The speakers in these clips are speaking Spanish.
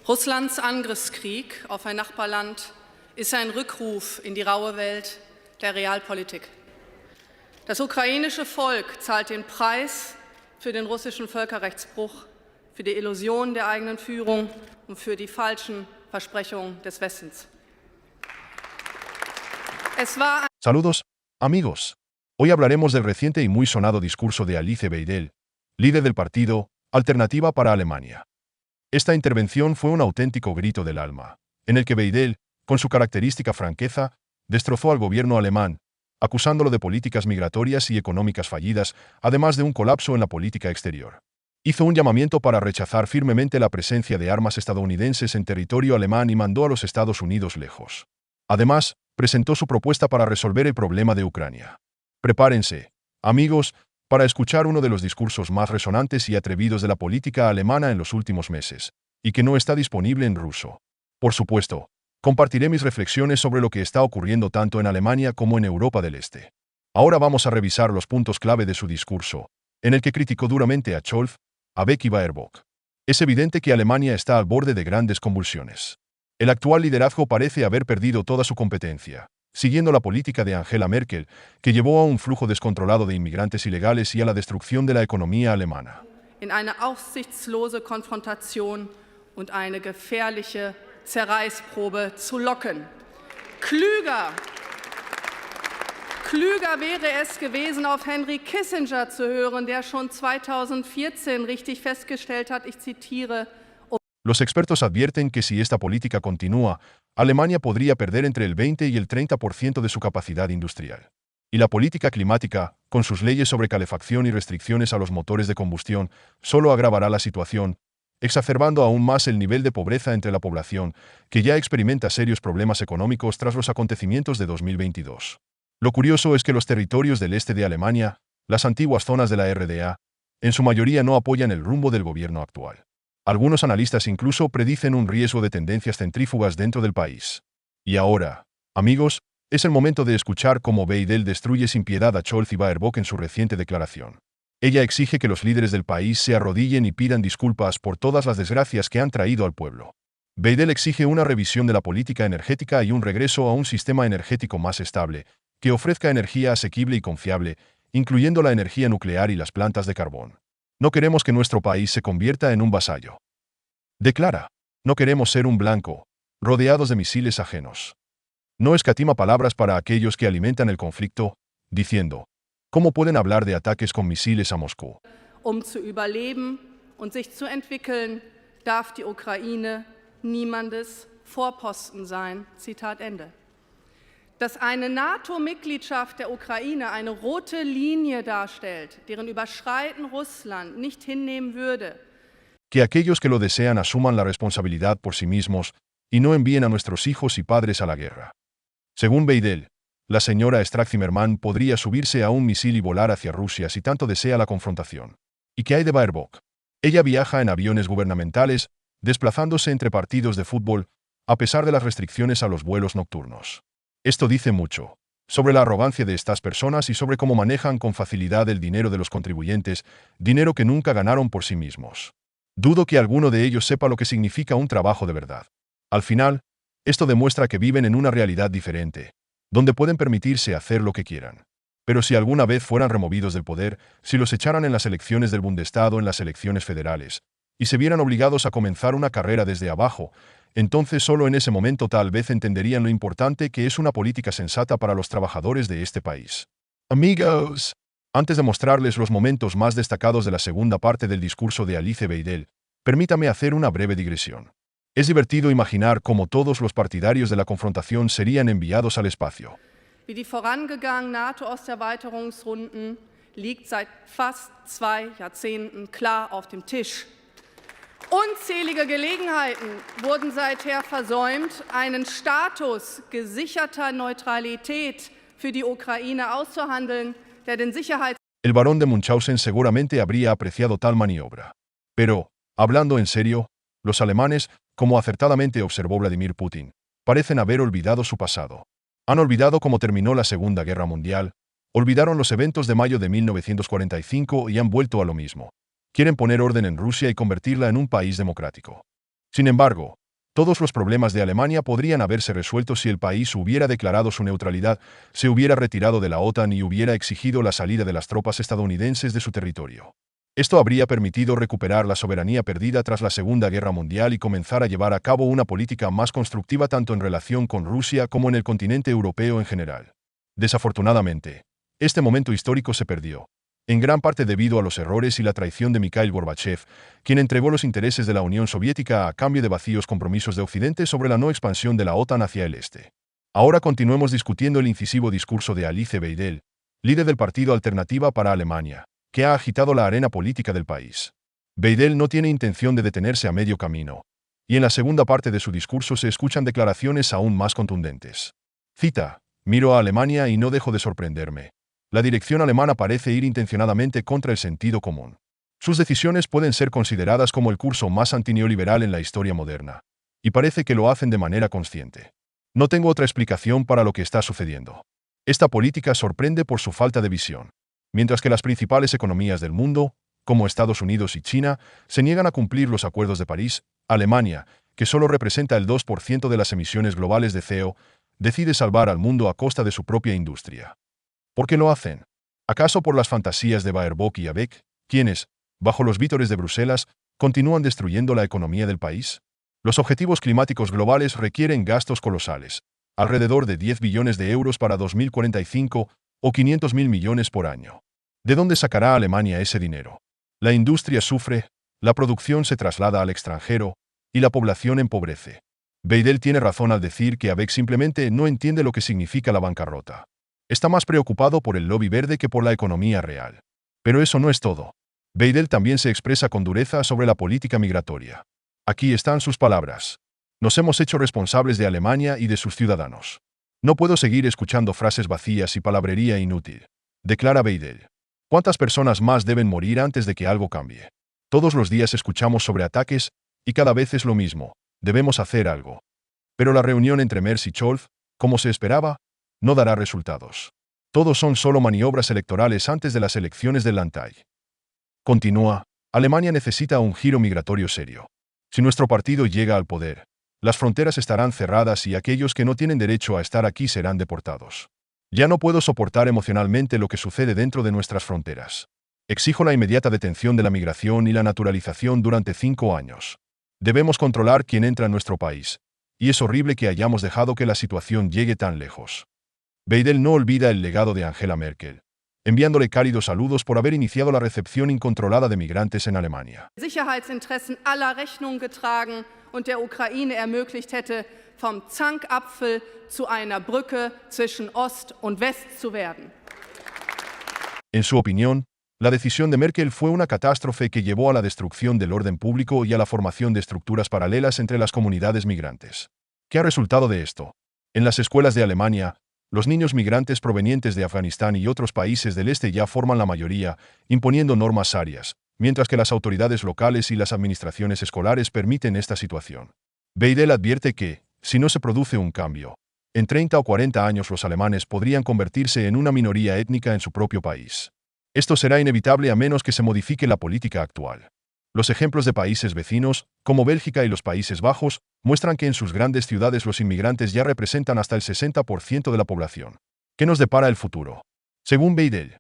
Russlands Angriffskrieg auf ein Nachbarland ist ein Rückruf in die raue Welt der Realpolitik. Das ukrainische Volk zahlt den Preis für den russischen Völkerrechtsbruch, für die Illusion der eigenen Führung und für die falschen Versprechungen des Westens. Saludos, amigos. Hoy hablaremos del reciente y muy sonado discurso de Alice Weidel, líder del partido Alternativa para Alemania. Esta intervención fue un auténtico grito del alma, en el que Weidel, con su característica franqueza, destrozó al gobierno alemán, acusándolo de políticas migratorias y económicas fallidas, además de un colapso en la política exterior. Hizo un llamamiento para rechazar firmemente la presencia de armas estadounidenses en territorio alemán y mandó a los Estados Unidos lejos. Además, presentó su propuesta para resolver el problema de Ucrania. Prepárense, amigos, para escuchar uno de los discursos más resonantes y atrevidos de la política alemana en los últimos meses, y que no está disponible en ruso. Por supuesto, compartiré mis reflexiones sobre lo que está ocurriendo tanto en Alemania como en Europa del Este. Ahora vamos a revisar los puntos clave de su discurso, en el que criticó duramente a Scholz, Habeck y Baerbock. Es evidente que Alemania está al borde de grandes convulsiones. El actual liderazgo parece haber perdido toda su competencia, siguiendo la política de Angela Merkel, que llevó a un flujo descontrolado de inmigrantes ilegales y a la destrucción de la economía alemana. In eine aussichtslose Konfrontation und eine gefährliche Zerreißprobe zu locken. Klüger wäre es gewesen, auf Henry Kissinger zu hören, der schon 2014 richtig festgestellt hat, ich zitiere: Los expertos advierten que si esta política continúa, Alemania podría perder entre el 20 y el 30% de su capacidad industrial. Y la política climática, con sus leyes sobre calefacción y restricciones a los motores de combustión, solo agravará la situación, exacerbando aún más el nivel de pobreza entre la población, que ya experimenta serios problemas económicos tras los acontecimientos de 2022. Lo curioso es que los territorios del este de Alemania, las antiguas zonas de la RDA, en su mayoría no apoyan el rumbo del gobierno actual. Algunos analistas incluso predicen un riesgo de tendencias centrífugas dentro del país. Y ahora, amigos, es el momento de escuchar cómo Weidel destruye sin piedad a Scholz y Baerbock en su reciente declaración. Ella exige que los líderes del país se arrodillen y pidan disculpas por todas las desgracias que han traído al pueblo. Weidel exige una revisión de la política energética y un regreso a un sistema energético más estable, que ofrezca energía asequible y confiable, incluyendo la energía nuclear y las plantas de carbón. No queremos que nuestro país se convierta en un vasallo. Declara, no queremos ser un blanco, rodeados de misiles ajenos. No escatima palabras para aquellos que alimentan el conflicto, diciendo, ¿cómo pueden hablar de ataques con misiles a Moscú? Zu überleben und sich zu entwickeln, darf die Ukraine niemandes Vorposten sein. Zitat Ende. Dass eine NATO-Mitgliedschaft der Ukraine eine rote Linie darstellt, deren Überschreiten Russland nicht hinnehmen würde. Que aquellos que lo desean asuman la responsabilidad por sí mismos y no envíen a nuestros hijos y padres a la guerra. Según Weidel, la señora Strack-Zimmermann podría subirse a un misil y volar hacia Rusia si tanto desea la confrontación. ¿Y qué hay de Baerbock? Ella viaja en aviones gubernamentales, desplazándose entre partidos de fútbol, a pesar de las restricciones a los vuelos nocturnos. Esto dice mucho sobre la arrogancia de estas personas y sobre cómo manejan con facilidad el dinero de los contribuyentes, dinero que nunca ganaron por sí mismos. Dudo que alguno de ellos sepa lo que significa un trabajo de verdad. Al final, esto demuestra que viven en una realidad diferente, donde pueden permitirse hacer lo que quieran. Pero si alguna vez fueran removidos del poder, si los echaran en las elecciones del Bundestag o en las elecciones federales, y se vieran obligados a comenzar una carrera desde abajo, entonces solo en ese momento tal vez entenderían lo importante que es una política sensata para los trabajadores de este país. Amigos, antes de mostrarles los momentos más destacados de la segunda parte del discurso de Alice Weidel, permítame hacer una breve digresión. Es divertido imaginar cómo todos los partidarios de la confrontación serían enviados al espacio. Wie die vorangegangenen NATO-Osterweiterungsrunden liegt seit fast 2 Jahrzehnten klar auf dem Tisch. Unzählige Gelegenheiten wurden seither versäumt, einen Status gesicherter Neutralität für die Ukraine auszuhandeln, der den Sicherheits... El barón de Munchausen seguramente habría apreciado tal maniobra. Pero, hablando en serio, los alemanes, como acertadamente observó Vladimir Putin, parecen haber olvidado su pasado. Han olvidado cómo terminó la Segunda Guerra Mundial, olvidaron los eventos de mayo de 1945 y han vuelto a lo mismo. Quieren poner orden en Rusia y convertirla en un país democrático. Sin embargo, todos los problemas de Alemania podrían haberse resuelto si el país hubiera declarado su neutralidad, se hubiera retirado de la OTAN y hubiera exigido la salida de las tropas estadounidenses de su territorio. Esto habría permitido recuperar la soberanía perdida tras la Segunda Guerra Mundial y comenzar a llevar a cabo una política más constructiva tanto en relación con Rusia como en el continente europeo en general. Desafortunadamente, este momento histórico se perdió, en gran parte debido a los errores y la traición de Mikhail Gorbachev, quien entregó los intereses de la Unión Soviética a cambio de vacíos compromisos de Occidente sobre la no expansión de la OTAN hacia el este. Ahora continuemos discutiendo el incisivo discurso de Alice Weidel, líder del partido Alternativa para Alemania, que ha agitado la arena política del país. Weidel no tiene intención de detenerse a medio camino, y en la segunda parte de su discurso se escuchan declaraciones aún más contundentes. Cita: "Miro a Alemania y no dejo de sorprenderme. La dirección alemana parece ir intencionadamente contra el sentido común. Sus decisiones pueden ser consideradas como el curso más antineoliberal en la historia moderna, y parece que lo hacen de manera consciente. No tengo otra explicación para lo que está sucediendo. Esta política sorprende por su falta de visión. Mientras que las principales economías del mundo, como Estados Unidos y China, se niegan a cumplir los acuerdos de París, Alemania, que solo representa el 2% de las emisiones globales de CO, decide salvar al mundo a costa de su propia industria. ¿Por qué lo hacen? ¿Acaso por las fantasías de Baerbock y Habeck, quienes, bajo los vítores de Bruselas, continúan destruyendo la economía del país? Los objetivos climáticos globales requieren gastos colosales, alrededor de 10 billones de euros para 2045 o 500.000 millones por año. ¿De dónde sacará Alemania ese dinero? La industria sufre, la producción se traslada al extranjero y la población empobrece. Weidel tiene razón al decir que Habeck simplemente no entiende lo que significa la bancarrota. Está más preocupado por el lobby verde que por la economía real. Pero eso no es todo. Weidel también se expresa con dureza sobre la política migratoria. Aquí están sus palabras. Nos hemos hecho responsables de Alemania y de sus ciudadanos. No puedo seguir escuchando frases vacías y palabrería inútil, declara Weidel. ¿Cuántas personas más deben morir antes de que algo cambie? Todos los días escuchamos sobre ataques, y cada vez es lo mismo. Debemos hacer algo. Pero la reunión entre Merz y Scholz, como se esperaba, no dará resultados. Todos son solo maniobras electorales antes de las elecciones del Landtag. Continúa: Alemania necesita un giro migratorio serio. Si nuestro partido llega al poder, las fronteras estarán cerradas y aquellos que no tienen derecho a estar aquí serán deportados. Ya no puedo soportar emocionalmente lo que sucede dentro de nuestras fronteras. Exijo la inmediata detención de la migración y la naturalización durante 5 años. Debemos controlar quién entra en nuestro país, y es horrible que hayamos dejado que la situación llegue tan lejos. Weidel no olvida el legado de Angela Merkel, enviándole cálidos saludos por haber iniciado la recepción incontrolada de migrantes en Alemania. Sicherheitsinteressen aller Rechnung getragen und der Ukraine ermöglicht hätte, vom Zankapfel zu einer Brücke zwischen Ost und West zu werden. En su opinión, la decisión de Merkel fue una catástrofe que llevó a la destrucción del orden público y a la formación de estructuras paralelas entre las comunidades migrantes. ¿Qué ha resultado de esto? En las escuelas de Alemania, los niños migrantes provenientes de Afganistán y otros países del este ya forman la mayoría, imponiendo normas arias, mientras que las autoridades locales y las administraciones escolares permiten esta situación. Weidel advierte que, si no se produce un cambio, en 30 o 40 años los alemanes podrían convertirse en una minoría étnica en su propio país. Esto será inevitable a menos que se modifique la política actual. Los ejemplos de países vecinos, como Bélgica y los Países Bajos, muestran que en sus grandes ciudades los inmigrantes ya representan hasta el 60% de la población. ¿Qué nos depara el futuro? Según Weidel,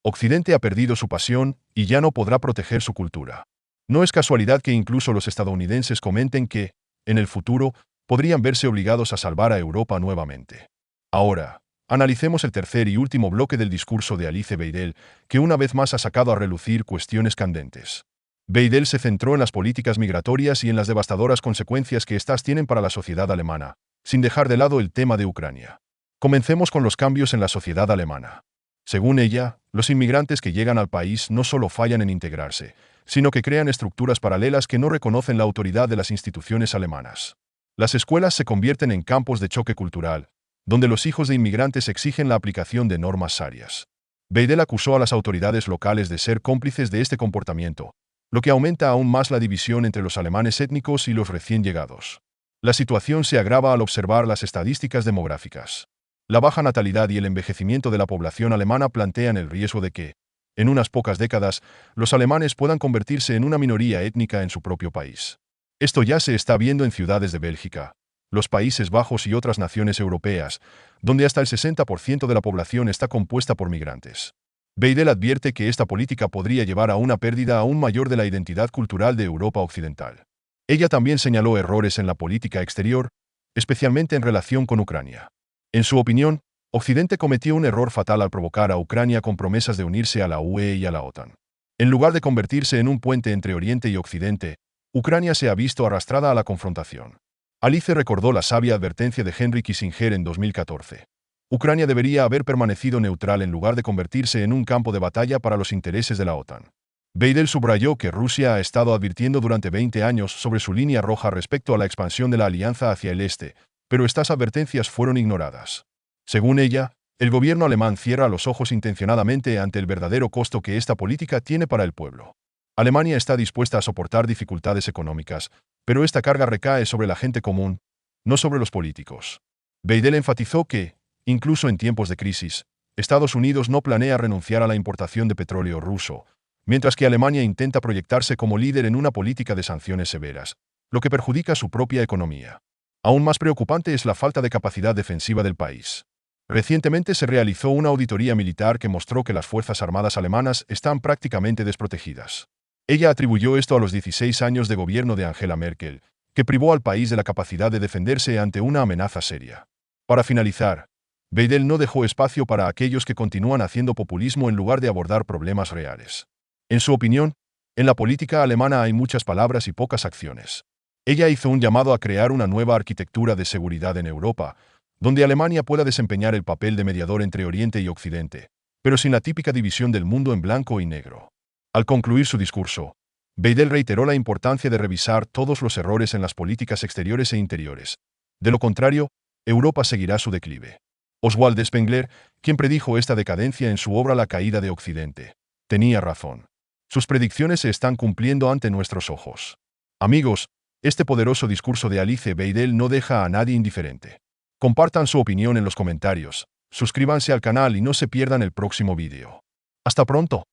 Occidente ha perdido su pasión y ya no podrá proteger su cultura. No es casualidad que incluso los estadounidenses comenten que, en el futuro, podrían verse obligados a salvar a Europa nuevamente. Ahora, analicemos el tercer y último bloque del discurso de Alice Weidel, que una vez más ha sacado a relucir cuestiones candentes. Weidel se centró en las políticas migratorias y en las devastadoras consecuencias que éstas tienen para la sociedad alemana, sin dejar de lado el tema de Ucrania. Comencemos con los cambios en la sociedad alemana. Según ella, los inmigrantes que llegan al país no solo fallan en integrarse, sino que crean estructuras paralelas que no reconocen la autoridad de las instituciones alemanas. Las escuelas se convierten en campos de choque cultural, donde los hijos de inmigrantes exigen la aplicación de normas arias. Weidel acusó a las autoridades locales de ser cómplices de este comportamiento, lo que aumenta aún más la división entre los alemanes étnicos y los recién llegados. La situación se agrava al observar las estadísticas demográficas. La baja natalidad y el envejecimiento de la población alemana plantean el riesgo de que, en unas pocas décadas, los alemanes puedan convertirse en una minoría étnica en su propio país. Esto ya se está viendo en ciudades de Bélgica, los Países Bajos y otras naciones europeas, donde hasta el 60% de la población está compuesta por migrantes. Weidel advierte que esta política podría llevar a una pérdida aún mayor de la identidad cultural de Europa Occidental. Ella también señaló errores en la política exterior, especialmente en relación con Ucrania. En su opinión, Occidente cometió un error fatal al provocar a Ucrania con promesas de unirse a la UE y a la OTAN. En lugar de convertirse en un puente entre Oriente y Occidente, Ucrania se ha visto arrastrada a la confrontación. Alice recordó la sabia advertencia de Henry Kissinger en 2014. Ucrania debería haber permanecido neutral en lugar de convertirse en un campo de batalla para los intereses de la OTAN. Weidel subrayó que Rusia ha estado advirtiendo durante 20 años sobre su línea roja respecto a la expansión de la alianza hacia el este, pero estas advertencias fueron ignoradas. Según ella, el gobierno alemán cierra los ojos intencionadamente ante el verdadero costo que esta política tiene para el pueblo. Alemania está dispuesta a soportar dificultades económicas, pero esta carga recae sobre la gente común, no sobre los políticos. Weidel enfatizó que, incluso en tiempos de crisis, Estados Unidos no planea renunciar a la importación de petróleo ruso, mientras que Alemania intenta proyectarse como líder en una política de sanciones severas, lo que perjudica su propia economía. Aún más preocupante es la falta de capacidad defensiva del país. Recientemente se realizó una auditoría militar que mostró que las Fuerzas Armadas alemanas están prácticamente desprotegidas. Ella atribuyó esto a los 16 años de gobierno de Angela Merkel, que privó al país de la capacidad de defenderse ante una amenaza seria. Para finalizar, Weidel no dejó espacio para aquellos que continúan haciendo populismo en lugar de abordar problemas reales. En su opinión, en la política alemana hay muchas palabras y pocas acciones. Ella hizo un llamado a crear una nueva arquitectura de seguridad en Europa, donde Alemania pueda desempeñar el papel de mediador entre Oriente y Occidente, pero sin la típica división del mundo en blanco y negro. Al concluir su discurso, Weidel reiteró la importancia de revisar todos los errores en las políticas exteriores e interiores. De lo contrario, Europa seguirá su declive. Oswald Spengler, quien predijo esta decadencia en su obra La caída de Occidente, tenía razón. Sus predicciones se están cumpliendo ante nuestros ojos. Amigos, este poderoso discurso de Alice Weidel no deja a nadie indiferente. Compartan su opinión en los comentarios, suscríbanse al canal y no se pierdan el próximo vídeo. Hasta pronto.